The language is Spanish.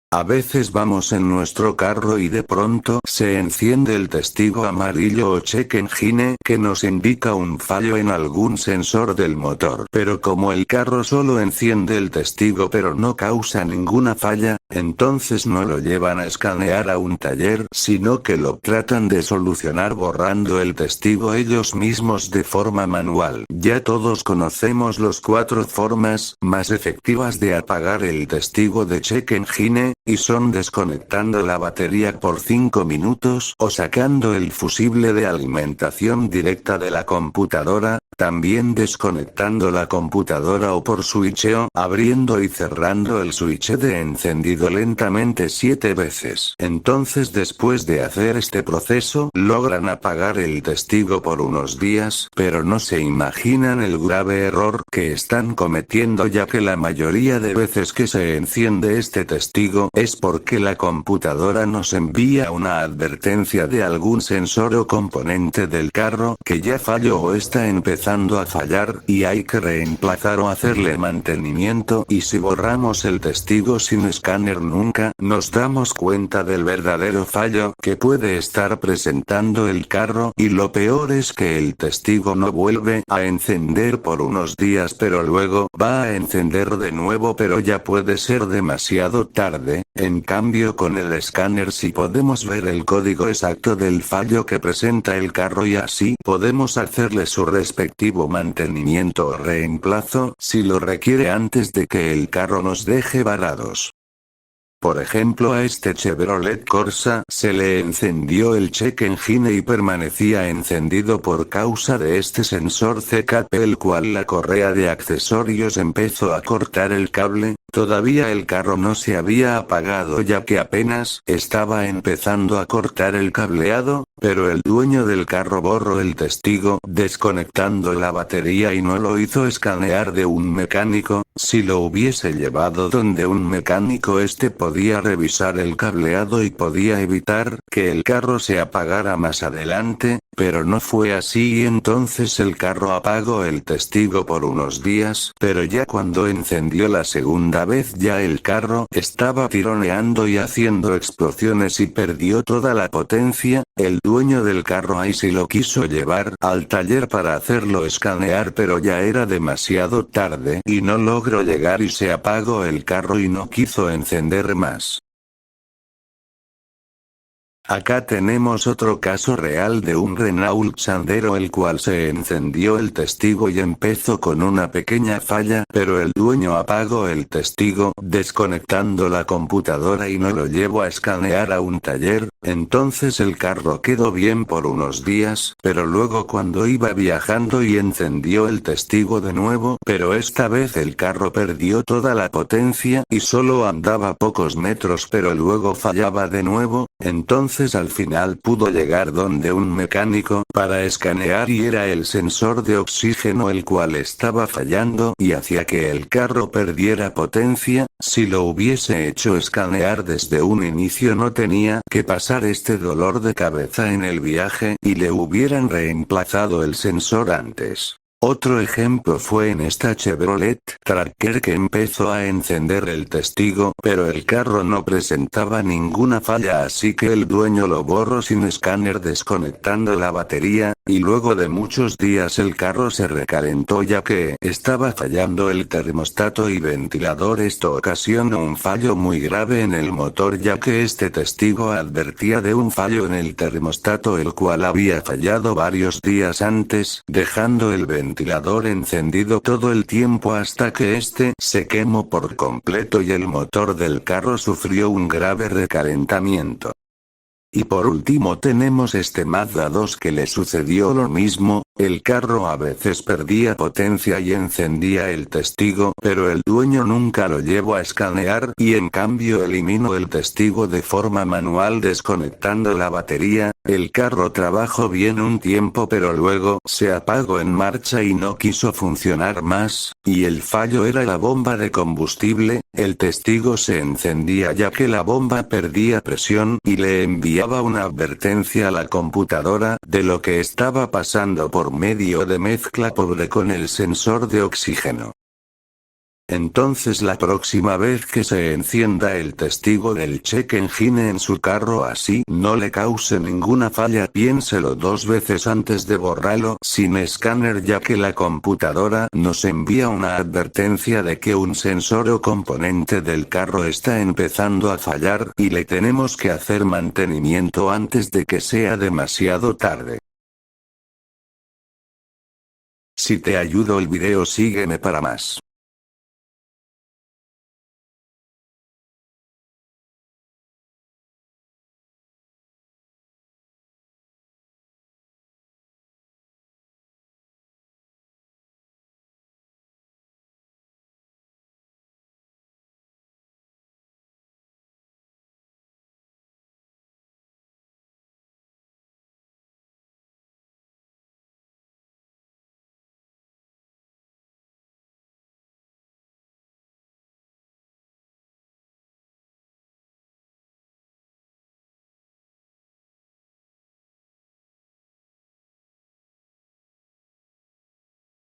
A veces vamos en nuestro carro y de pronto se enciende el testigo amarillo o check engine que nos indica un fallo en algún sensor del motor. Pero como el carro solo enciende el testigo pero no causa ninguna falla, entonces no lo llevan a escanear a un taller, sino que lo tratan de solucionar borrando el testigo ellos mismos de forma manual. Ya todos conocemos las 4 formas más efectivas de apagar el testigo de check engine, y son desconectando la batería por 5 minutos o sacando el fusible de alimentación directa de la computadora, también desconectando la computadora o por switcheo, abriendo y cerrando el switch de encendido lentamente 7 veces. Entonces después de hacer este proceso, logran apagar el testigo por unos días, pero no se imaginan el grave error que están cometiendo, ya que la mayoría de veces que se enciende este testigo, es porque la computadora nos envía una advertencia de algún sensor o componente del carro que ya falló o está empezando a fallar, y hay que reemplazar o hacerle mantenimiento, y si borramos el testigo sin escáner nunca nos damos cuenta del verdadero fallo que puede estar presentando el carro, y lo peor es que el testigo no vuelve a encender por unos días, pero luego va a encender de nuevo, pero ya puede ser demasiado tarde. En cambio con el escáner sí podemos ver el código exacto del fallo que presenta el carro y así podemos hacerle su respectivo mantenimiento o reemplazo si lo requiere antes de que el carro nos deje varados. Por ejemplo, a este Chevrolet Corsa se le encendió el check engine y permanecía encendido por causa de este sensor CKP, el cual la correa de accesorios empezó a cortar el cable. Todavía el carro no se había apagado ya que apenas estaba empezando a cortar el cableado, pero el dueño del carro borró el testigo desconectando la batería y no lo hizo escanear de un mecánico. Si lo hubiese llevado donde un mecánico, este podía revisar el cableado y podía evitar que el carro se apagara más adelante, pero no fue así y entonces el carro apagó el testigo por unos días, pero ya cuando encendió la segunda vez ya el carro estaba tironeando y haciendo explosiones y perdió toda la potencia. El dueño del carro ahí sí lo quiso llevar al taller para hacerlo escanear, pero ya era demasiado tarde y no logró llegar y se apagó el carro y no quiso encender más. Acá tenemos otro caso real de un Renault Sandero, el cual se encendió el testigo y empezó con una pequeña falla, pero el dueño apagó el testigo desconectando la computadora y no lo llevó a escanear a un taller. Entonces el carro quedó bien por unos días, pero luego cuando iba viajando y encendió el testigo de nuevo, pero esta vez el carro perdió toda la potencia y solo andaba pocos metros, pero luego fallaba de nuevo. Entonces al final pudo llegar donde un mecánico para escanear y era el sensor de oxígeno el cual estaba fallando y hacía que el carro perdiera potencia. Si lo hubiese hecho escanear desde un inicio no tenía que pasar este dolor de cabeza en el viaje y le hubieran reemplazado el sensor antes. Otro ejemplo fue en esta Chevrolet Tracker que empezó a encender el testigo, pero el carro no presentaba ninguna falla, así que el dueño lo borró sin escáner desconectando la batería, y luego de muchos días el carro se recalentó ya que estaba fallando el termostato y ventilador. Esto ocasionó un fallo muy grave en el motor ya que este testigo advertía de un fallo en el termostato el cual había fallado varios días antes, dejando el ventilador encendido todo el tiempo hasta que este se quemó por completo y el motor del carro sufrió un grave recalentamiento. Y por último tenemos este Mazda 2 que le sucedió lo mismo. El carro a veces perdía potencia y encendía el testigo, pero el dueño nunca lo llevó a escanear y en cambio eliminó el testigo de forma manual desconectando la batería. El carro trabajó bien un tiempo pero luego se apagó en marcha y no quiso funcionar más, y el fallo era la bomba de combustible. El testigo se encendía ya que la bomba perdía presión y le enviaba una advertencia a la computadora de lo que estaba pasando por medio de mezcla pobre con el sensor de oxígeno. Entonces la próxima vez que se encienda el testigo del check engine en su carro así no le cause ninguna falla, piénselo 2 veces antes de borrarlo sin escáner, ya que la computadora nos envía una advertencia de que un sensor o componente del carro está empezando a fallar y le tenemos que hacer mantenimiento antes de que sea demasiado tarde. Si te ayudó el video, sígueme para más.